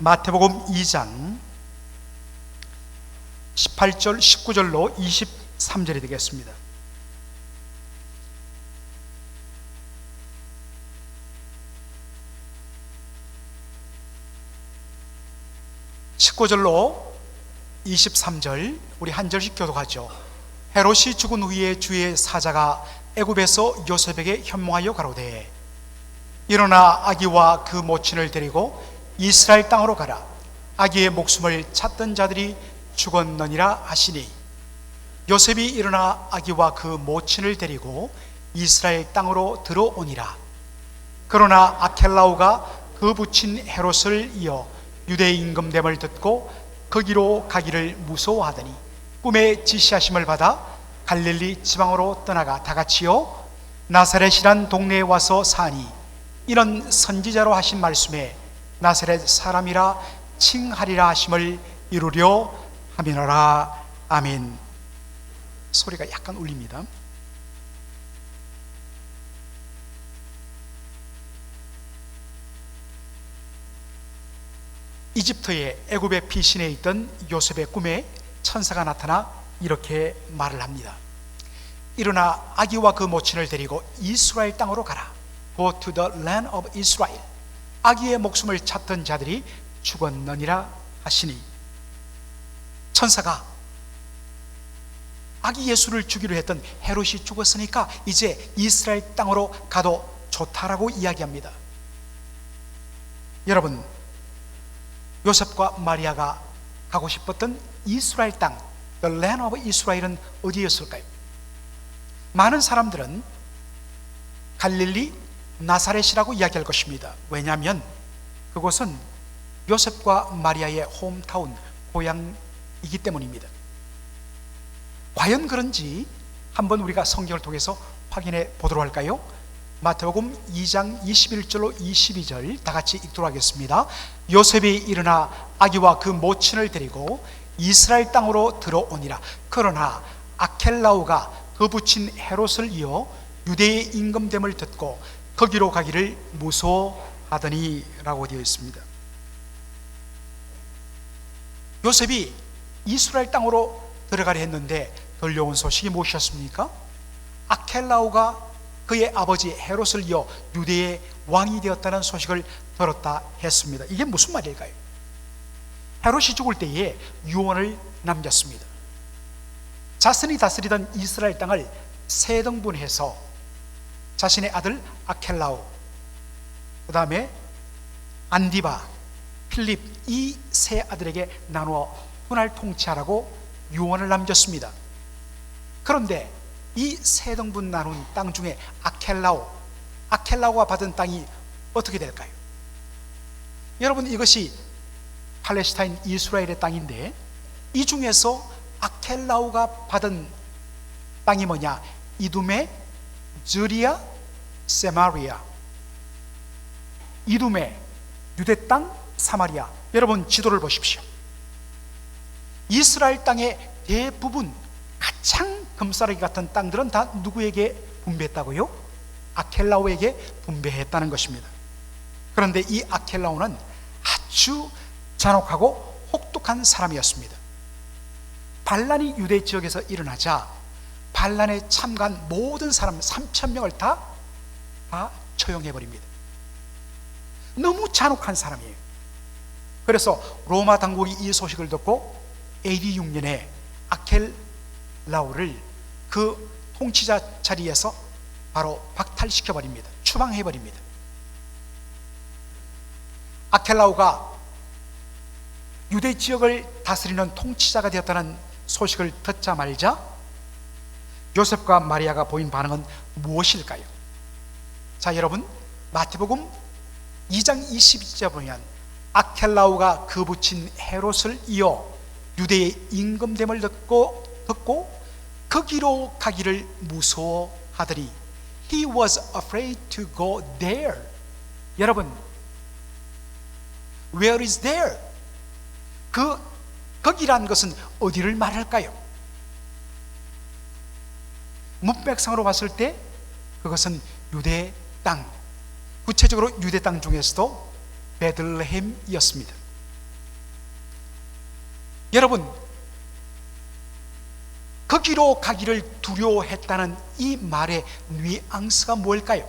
마태복음 2장 18절 19절로 23절이 되겠습니다. (19절로) 23절 우리 한 절씩 교독하죠. 헤롯이 죽은 후에 주의 사자가 애굽에서 요셉에게 현몽하여 가로되 일어나 아기와 그 모친을 데리고 이스라엘 땅으로 가라. 아기의 목숨을 찾던 자들이 죽었느니라 하시니, 요셉이 일어나 아기와 그 모친을 데리고 이스라엘 땅으로 들어오니라. 그러나 아켈라오가 그 부친 헤롯을 이어 유대 임금됨을 듣고 거기로 가기를 무서워하더니 꿈에 지시하심을 받아 갈릴리 지방으로 떠나가 다같이요 나사렛이란 동네에 와서 사니, 이런 선지자로 하신 말씀에 나사렛 사람이라 칭하리라 하심을 이루려 함이노라. 아멘. 소리가 약간 울립니다. 이집트의 애굽의 피신에 있던 요셉의 꿈에 천사가 나타나 이렇게 말을 합니다. 일어나 아기와 그 모친을 데리고 이스라엘 땅으로 가라. Go to the land of Israel. 아기의 목숨을 찾던 자들이 죽었느니라 하시니, 천사가 아기 예수를 죽이려 했던 헤롯이 죽었으니까 이제 이스라엘 땅으로 가도 좋다라고 이야기합니다. 여러분, 요셉과 마리아가 가고 싶었던 이스라엘 땅, The land of Israel은 어디였을까요? 많은 사람들은 갈릴리 나사렛이라고 이야기할 것입니다. 왜냐하면 그곳은 요셉과 마리아의 홈타운, 고향이기 때문입니다. 과연 그런지 한번 우리가 성경을 통해서 확인해 보도록 할까요? 마태복음 2장 21절로 22절 다 같이 읽도록 하겠습니다. 요셉이 일어나 아기와 그 모친을 데리고 이스라엘 땅으로 들어오니라. 그러나 아켈라오가 그 부친 헤롯을 이어 유대의 임금됨을 듣고 거기로 가기를 무서워하더니 라고 되어 있습니다. 요셉이 이스라엘 땅으로 들어가려 했는데 들려온 소식이 무엇이었습니까? 아켈라오가 그의 아버지 헤롯을 이어 유대의 왕이 되었다는 소식을 들었다 했습니다. 이게 무슨 말일까요? 헤롯이 죽을 때에 유언을 남겼습니다. 자신이 다스리던 이스라엘 땅을 세 등분해서 자신의 아들 아켈라오, 그 다음에 안디바, 필립, 이 세 아들에게 나누어 분할 통치하라고 유언을 남겼습니다. 그런데 이 세 등분 나눈 땅 중에 아켈라오가 받은 땅이 어떻게 될까요? 여러분, 이것이 팔레스타인 이스라엘의 땅인데 이 중에서 아켈라오가 받은 땅이 뭐냐? 이두메, 저리아, 세마리아. 이두메, 유대 땅, 사마리아. 여러분, 지도를 보십시오. 이스라엘 땅의 대부분 가장 금싸라기 같은 땅들은 다 누구에게 분배했다고요? 아켈라오에게 분배했다는 것입니다. 그런데 이 아켈라오는 아주 잔혹하고 혹독한 사람이었습니다. 반란이 유대 지역에서 일어나자 반란에 참가한 모든 사람 3,000명을 다 처형해버립니다. 너무 잔혹한 사람이에요. 그래서 로마 당국이 이 소식을 듣고 AD 6년에 아켈라오를 그 통치자 자리에서 바로 박탈시켜버립니다. 추방해버립니다. 아켈라오가 유대 지역을 다스리는 통치자가 되었다는 소식을 듣자마자 요셉과 마리아가 보인 반응은 무엇일까요? 자, 여러분, 마태복음 2장 22절에 보면 아켈라오가 그 부친 헤롯을 이어 유대의 임금됨을 듣고 거기로 가기를 무서워하더니 He was afraid to go there. 여러분, where is there? 거기란 것은 어디를 말할까요? 문맥상으로 봤을 때 그것은 유대 땅, 구체적으로 유대 땅 중에서도 베들레헴이었습니다. 여러분, 거기로 가기를 두려워했다는 이 말의 뉘앙스가 뭘까요?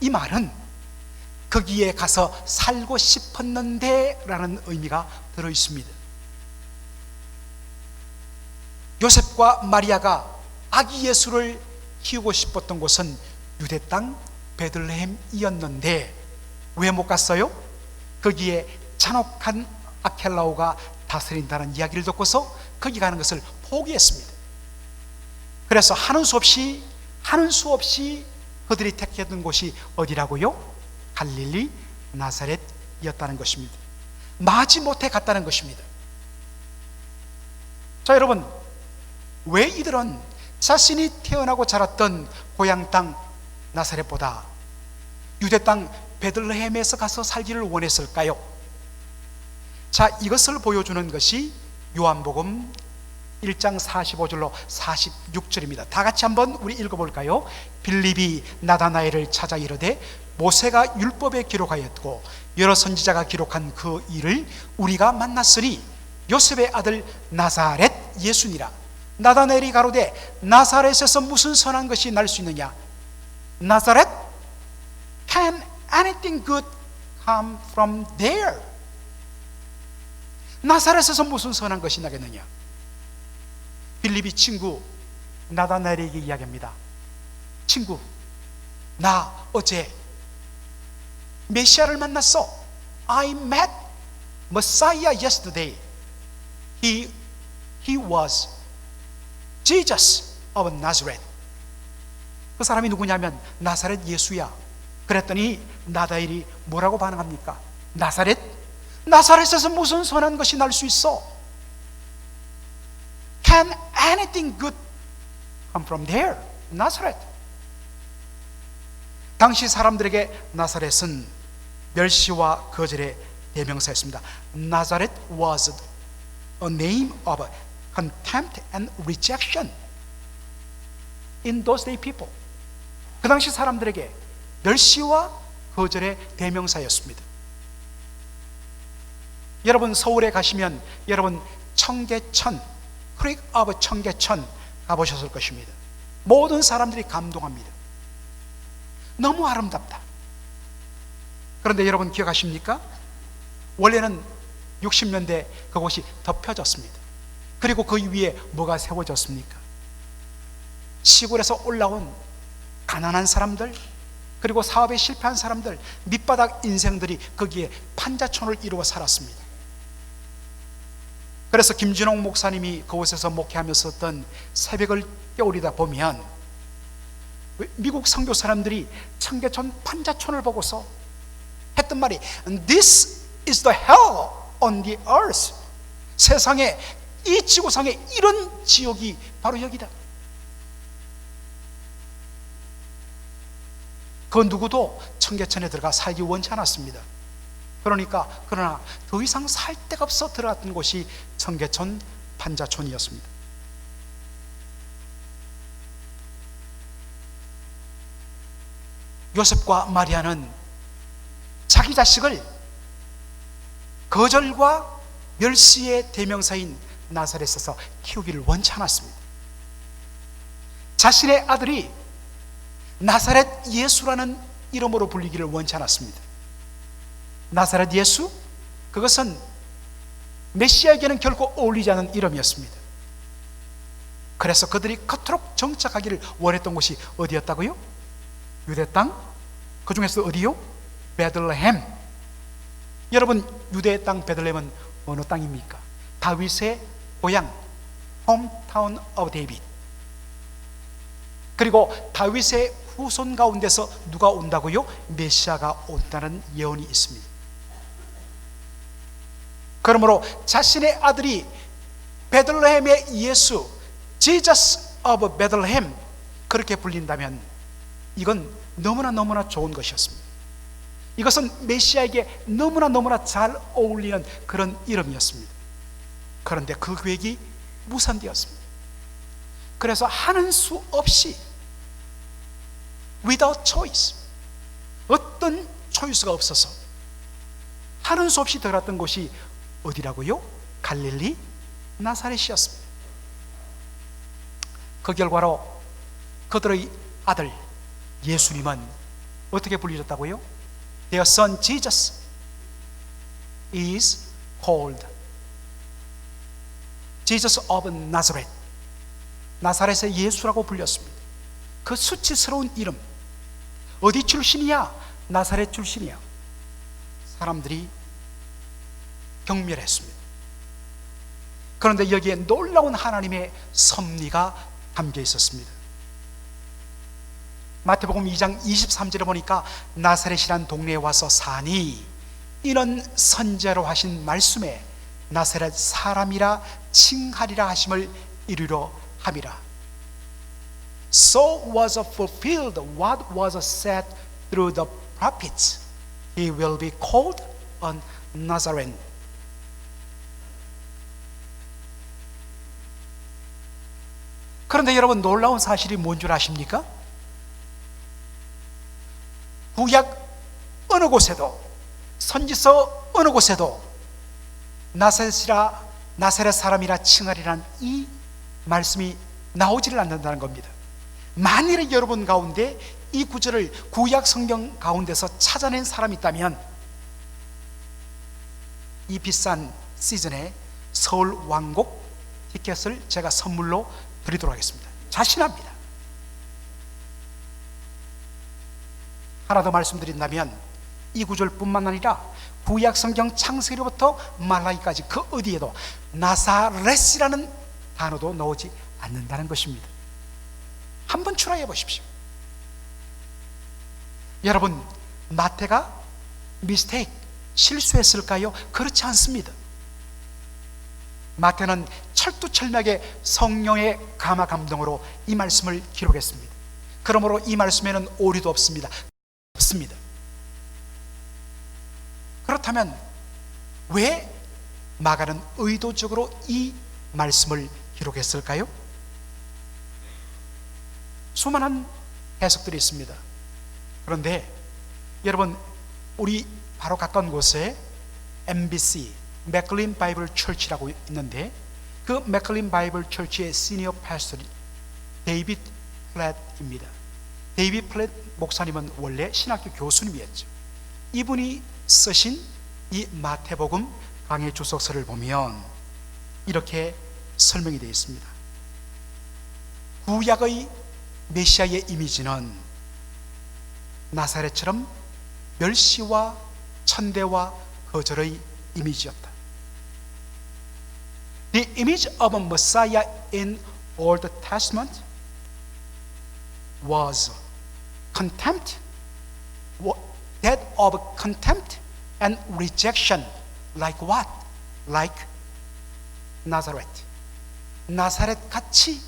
이 말은 거기에 가서 살고 싶었는데 라는 의미가 들어있습니다. 요셉과 마리아가 아기 예수를 키우고 싶었던 곳은 유대 땅 베들레헴이었는데 왜 못 갔어요? 거기에 잔혹한 아켈라오가 다스린다는 이야기를 듣고서 거기 가는 것을 포기했습니다. 그래서 하는 수 없이 그들이 택했던 곳이 어디라고요? 갈릴리 나사렛이었다는 것입니다. 마지못해 갔다는 것입니다. 자, 여러분, 왜 이들은 자신이 태어나고 자랐던 고향 땅 나사렛보다 유대 땅 베들레헴에서 가서 살기를 원했을까요? 자, 이것을 보여주는 것이 요한복음 1장 45절로 46절입니다. 다 같이 한번 우리 읽어볼까요? 빌립이 나다나엘을 찾아 이르되 모세가 율법에 기록하였고 여러 선지자가 기록한 그 일을 우리가 만났으니 요셉의 아들 나사렛 예수니라. 나다나엘이 가로되 나사렛에서 무슨 선한 것이 날 수 있느냐? 나사렛? Can anything good come from there? 나사렛에서 무슨 선한 것이 나겠느냐? 빌립이 친구 나다나엘에게 이야기합니다. 친구, 나 어제 메시아를 만났어. I met Messiah yesterday. He was Jesus of Nazareth. 그 사람이 누구냐면 나사렛 예수야. 그랬더니 나다엘이 뭐라고 반응합니까? 나사렛? 나사렛에서 무슨 선한 것이 날 수 있어? Can anything good come from there? 나사렛. 당시 사람들에게 나사렛은 멸시와 거절의 대명사였습니다. Nazareth was a name of contempt and rejection in those day people. 그 당시 사람들에게 멸시와 거절의 대명사였습니다. 여러분, 서울에 가시면 여러분 청계천, 크릭 오브 청계천 가보셨을 것입니다. 모든 사람들이 감동합니다. 너무 아름답다. 그런데 여러분 기억하십니까? 원래는 60년대 그곳이 덮여졌습니다. 그리고 그 위에 뭐가 세워졌습니까? 시골에서 올라온 가난한 사람들, 그리고 사업에 실패한 사람들, 밑바닥 인생들이 거기에 판자촌을 이루어 살았습니다. 그래서 김진홍 목사님이 그곳에서 목회하면서 어떤 새벽을 깨우리다 보면 미국 선교 사람들이 청계천 판자촌을 보고서 했던 말이 This is the hell on the earth. 세상에, 이 지구상에 이런 지옥이 바로 여기다. 그 누구도 청계천에 들어가 살기 원치 않았습니다. 그러나 더 이상 살 데가 없어 들어갔던 곳이 청계천 판자촌이었습니다. 요셉과 마리아는 자기 자식을 거절과 멸시의 대명사인 나사렛에서 키우기를 원치 않았습니다. 자신의 아들이 나사렛 예수라는 이름으로 불리기를 원치 않았습니다. 나사렛 예수? 그것은 메시아에게는 결코 어울리지 않은 이름이었습니다. 그래서 그들이 그토록 정착하기를 원했던 곳이 어디였다고요? 유대 땅? 그 중에서 어디요? 베들레헴. 여러분, 유대 땅 베들레헴은 어느 땅입니까? 다윗의 고향, 홈타운 오브 데이빗. 그리고 다윗의 후손 가운데서 누가 온다고요? 메시아가 온다는 예언이 있습니다. 그러므로 자신의 아들이 베들레헴의 예수, Jesus of Bethlehem 그렇게 불린다면 이건 너무나 좋은 것이었습니다. 이것은 메시아에게 너무나 잘 어울리는 그런 이름이었습니다. 그런데 그 계획이 무산되었습니다. 그래서 하는 수 없이 without choice, 어떤 초이스가 없어서 하는 수 없이 들어갔던 곳이 어디라고요? 갈릴리 나사렛이었습니다. 그 결과로 그들의 아들 예수님은 어떻게 불리셨다고요? Their son Jesus is called Jesus of Nazareth. 나사렛의 예수라고 불렸습니다. 그 수치스러운 이름, 어디 출신이야? 나사렛 출신이야. 사람들이 경멸했습니다. 그런데 여기에 놀라운 하나님의 섭리가 담겨 있었습니다. 마태복음 2장 23절에 보니까 나사렛이란 동네에 와서 사니 이런 선제로 하신 말씀에 나사렛 사람이라 칭하리라 하심을 이루려 함이라. So was fulfilled what was said through the prophets. He will be called a Nazarene. 그런데 여러분, 놀라운 사실이 뭔 줄 아십니까? 구약 어느 곳에도, 선지서 어느 곳에도 나사렛 사람이라 칭하리란 이 말씀이 나오지를 않는다는 겁니다. 만일에 여러분 가운데 이 구절을 구약 성경 가운데서 찾아낸 사람이 있다면 이 비싼 시즌에 서울 왕곡 티켓을 제가 선물로 드리도록 하겠습니다. 자신합니다. 하나 더 말씀드린다면 이 구절뿐만 아니라 구약 성경 창세기로부터 말라기까지 그 어디에도 나사렛이라는 단어도 나오지 않는다는 것입니다. 한번 추라해 보십시오. 여러분, 마태가 미스테이크, 실수했을까요? 그렇지 않습니다. 마태는 철두철미하게 성령의 감화 감동으로 이 말씀을 기록했습니다. 그러므로 이 말씀에는 오류도 없습니다. 그렇다면 왜 마가는 의도적으로 이 말씀을 기록했을까요? 수많은 해석들이 있습니다. 그런데 여러분, 우리 바로 가까운 곳에 MBC 맥클린 바이블 철치라고 있는데 그 맥클린 바이블 철치의 시니어 패스tor이 데이빗 플랫입니다. 데이빗 플랫 목사님은 원래 신학교 교수님이었죠. 이분이 쓰신 이 마태복음 강해 주석서를 보면 이렇게 설명이 되어 있습니다. 구약의 메시아의 이미지는 나사렛처럼 멸시와 천대와 거절의 이미지였다. The image of a Messiah in Old Testament was contempt, that of contempt and rejection, like what? Like Nazareth. 나사렛 같이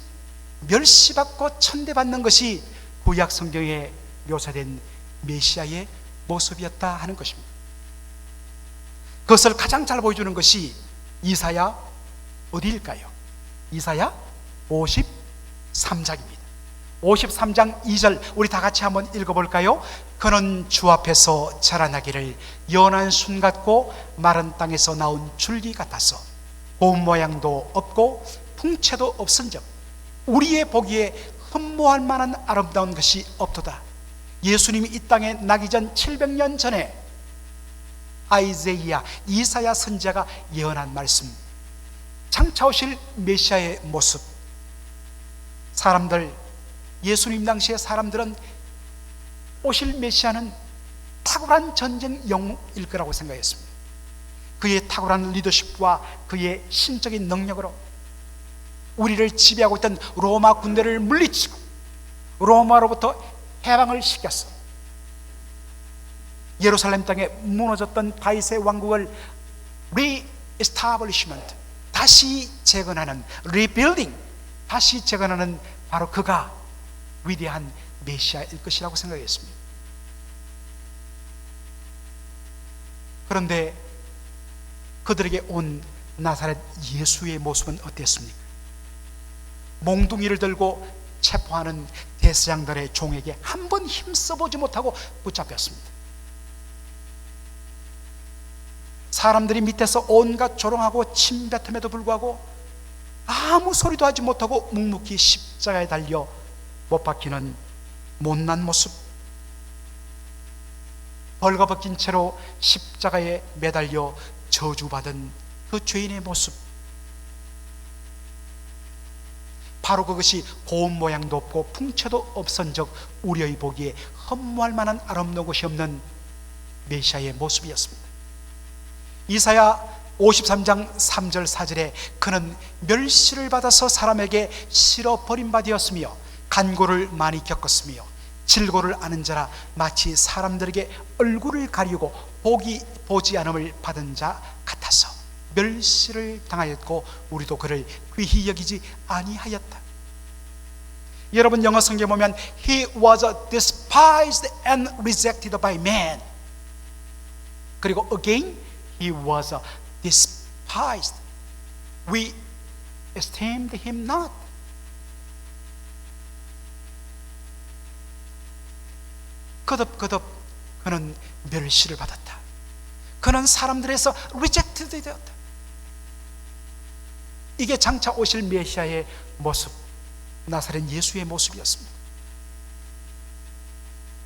멸시받고 천대받는 것이 구약 성경에 묘사된 메시아의 모습이었다 하는 것입니다. 그것을 가장 잘 보여주는 것이 이사야 어디일까요? 이사야 53장입니다. 53장 2절 우리 다 같이 한번 읽어볼까요? 그는 주 앞에서 자라나기를 연한 순 같고 마른 땅에서 나온 줄기 같아서 봄 모양도 없고 풍채도 없은즉 우리의 보기에 흠모할 만한 아름다운 것이 없도다. 예수님이 이 땅에 나기 전 700년 전에 이사야 선지자가 예언한 말씀, 장차 오실 메시아의 모습. 사람들, 예수님 당시의 사람들은 오실 메시아는 탁월한 전쟁 영웅일 거라고 생각했습니다. 그의 탁월한 리더십과 그의 신적인 능력으로 우리를 지배하고 있던 로마 군대를 물리치고 로마로부터 해방을 시켰어. 예루살렘 땅에 무너졌던 다윗의 왕국을 리에스타블리시먼트, 다시 재건하는, 리빌딩, 다시 재건하는 바로 그가 위대한 메시아일 것이라고 생각했습니다. 그런데 그들에게 온 나사렛 예수의 모습은 어땠습니까? 몽둥이를 들고 체포하는 대제사장들의 종에게 한 번 힘써보지 못하고 붙잡혔습니다. 사람들이 밑에서 온갖 조롱하고 침뱉음에도 불구하고 아무 소리도 하지 못하고 묵묵히 십자가에 달려 못 박히는 못난 모습, 벌거벗긴 채로 십자가에 매달려 저주받은 그 죄인의 모습, 바로 그것이 고운 모양도 없고 풍채도 없은즉 우리의 보기에 흠모할 만한 아름다운 것이 없는 메시아의 모습이었습니다. 이사야 53장 3절 4절에 그는 멸시를 받아서 사람에게 실어 버림받았으며 간고를 많이 겪었으며 질고를 아는 자라 마치 사람들에게 얼굴을 가리우고 보지 않음을 받은 자 같아서 멸시를 당하였고 우리도 그를 귀히 여기지 아니하였다. 여러분 영어 성경에 보면 He was despised and rejected by man. 그리고 again He was despised. We esteemed him not. 거듭거듭 그는 멸시를 받았다. 그는 사람들에서 rejected 되었다. 이게 장차 오실 메시아의 모습, 나사렛 예수의 모습이었습니다.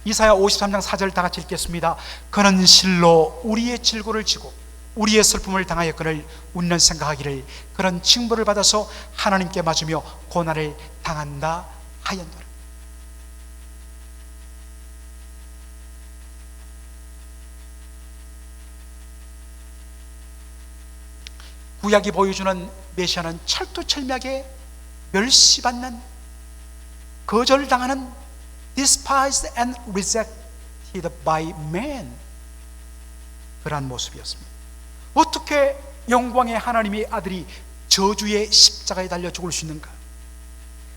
이사야 53장 4절 다 같이 읽겠습니다. 그는 실로 우리의 질고를 지고 우리의 슬픔을 당하였거늘 웃는 생각하기를 그런 징벌을 받아서 하나님께 맞으며 고난을 당한다 하였노라. 구약이 보여주는 메시아는 철두철미하게 멸시받는, 거절당하는, despised and rejected by man, 그러한 모습이었습니다. 어떻게 영광의 하나님의 아들이 저주의 십자가에 달려 죽을 수 있는가?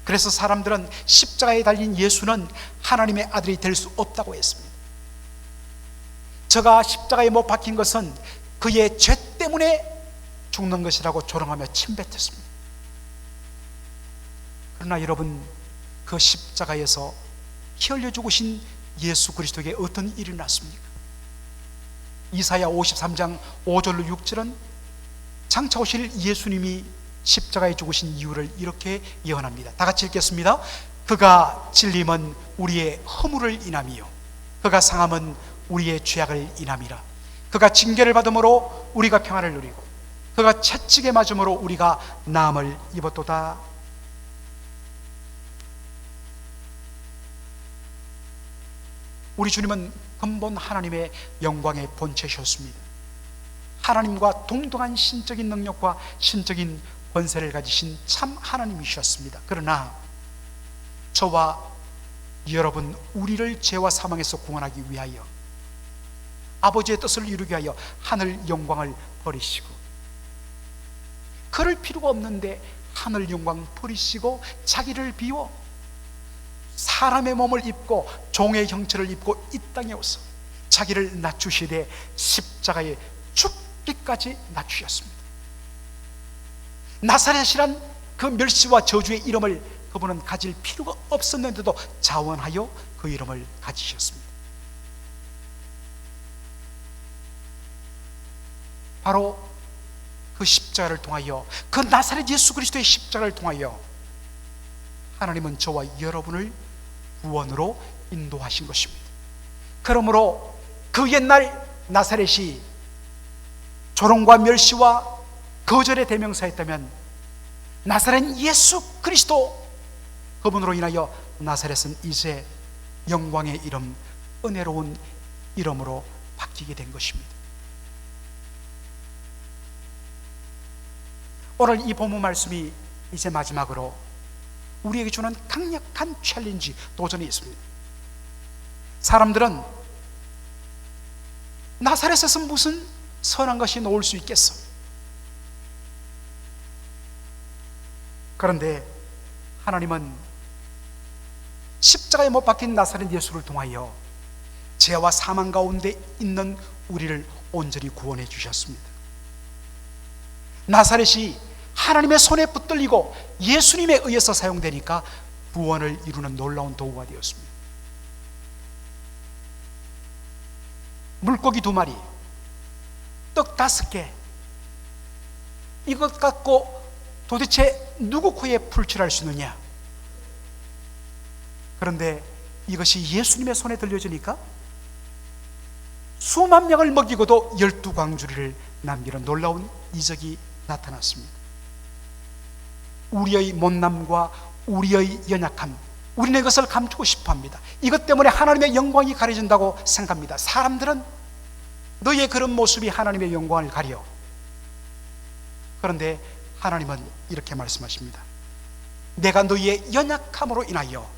그래서 사람들은 십자가에 달린 예수는 하나님의 아들이 될 수 없다고 했습니다. 저가 십자가에 못 박힌 것은 그의 죄 때문에 죽는 것이라고 조롱하며 침뱉었습니다. 그러나 여러분, 그 십자가에서 피 흘려 죽으신 예수 그리스도에게 어떤 일이 났습니까? 이사야 53장 5절로 6절은 장차 오실 예수님이 십자가에 죽으신 이유를 이렇게 예언합니다. 다 같이 읽겠습니다. 그가 찔림은 우리의 허물을 인함이요 그가 상함은 우리의 죄악을 인함이라. 그가 징계를 받음으로 우리가 평안을 누리고 그가 채찍에 맞음으로 우리가 나음을 입었도다. 우리 주님은 근본 하나님의 영광의 본체셨습니다. 하나님과 동등한 신적인 능력과 신적인 권세를 가지신 참 하나님이셨습니다. 그러나 저와 여러분, 우리를 죄와 사망에서 구원하기 위하여 아버지의 뜻을 이루기 위하여 하늘 영광을 버리시고, 그럴 필요가 없는데 하늘 영광 버리시고 자기를 비워 사람의 몸을 입고 종의 형체를 입고 이 땅에 오서 자기를 낮추시되 십자가에 죽기까지 낮추셨습니다. 나사렛이란 그 멸시와 저주의 이름을 그분은 가질 필요가 없었는데도 자원하여 그 이름을 가지셨습니다. 바로 그 십자가를 통하여, 그 나사렛 예수 그리스도의 십자가를 통하여 하나님은 저와 여러분을 구원으로 인도하신 것입니다. 그러므로 그 옛날 나사렛이 조롱과 멸시와 거절의 대명사였다면 나사렛 예수 그리스도, 그분으로 인하여 나사렛은 이제 영광의 이름, 은혜로운 이름으로 바뀌게 된 것입니다. 오늘 이 본문 말씀이 이제 마지막으로 우리에게 주는 강력한 챌린지, 도전이 있습니다. 사람들은 나사렛에서 무슨 선한 것이 나올 수 있겠어? 그런데 하나님은 십자가에 못 박힌 나사렛 예수를 통하여 죄와 사망 가운데 있는 우리를 온전히 구원해 주셨습니다. 나사렛이 하나님의 손에 붙들리고 예수님에 의해서 사용되니까 구원을 이루는 놀라운 도구가 되었습니다. 물고기 2마리, 떡 5개, 이것 갖고 도대체 누구 코에 풀칠할 수 있느냐? 그런데 이것이 예수님의 손에 들려주니까 수만 명을 먹이고도 12광주리를 남기는 놀라운 이적이 나타났습니다. 우리의 못남과 우리의 연약함, 우리는 이것을 감추고 싶어합니다. 이것 때문에 하나님의 영광이 가려진다고 생각합니다. 사람들은 너의 그런 모습이 하나님의 영광을 가려. 그런데 하나님은 이렇게 말씀하십니다. 내가 너의 연약함으로 인하여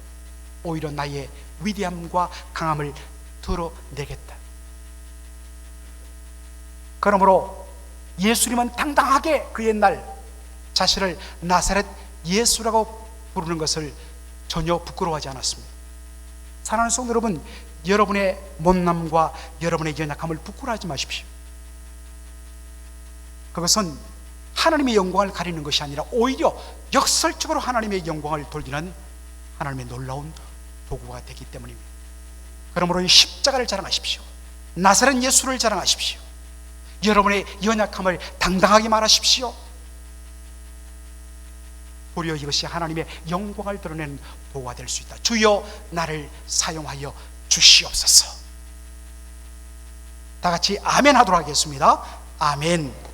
오히려 나의 위대함과 강함을 드러내겠다. 그러므로 예수님은 당당하게 그 옛날 자신을 나사렛 예수라고 부르는 것을 전혀 부끄러워하지 않았습니다. 사랑하는 성도 여러분, 여러분의 못남과 여러분의 연약함을 부끄러워하지 마십시오. 그것은 하나님의 영광을 가리는 것이 아니라 오히려 역설적으로 하나님의 영광을 돌리는 하나님의 놀라운 도구가 되기 때문입니다. 그러므로 이 십자가를 자랑하십시오. 나사렛 예수를 자랑하십시오. 여러분의 연약함을 당당하게 말하십시오. 도리어 이것이 하나님의 영광을 드러내는 도구가 될 수 있다. 주여 나를 사용하여 주시옵소서. 다 같이 아멘 하도록 하겠습니다. 아멘.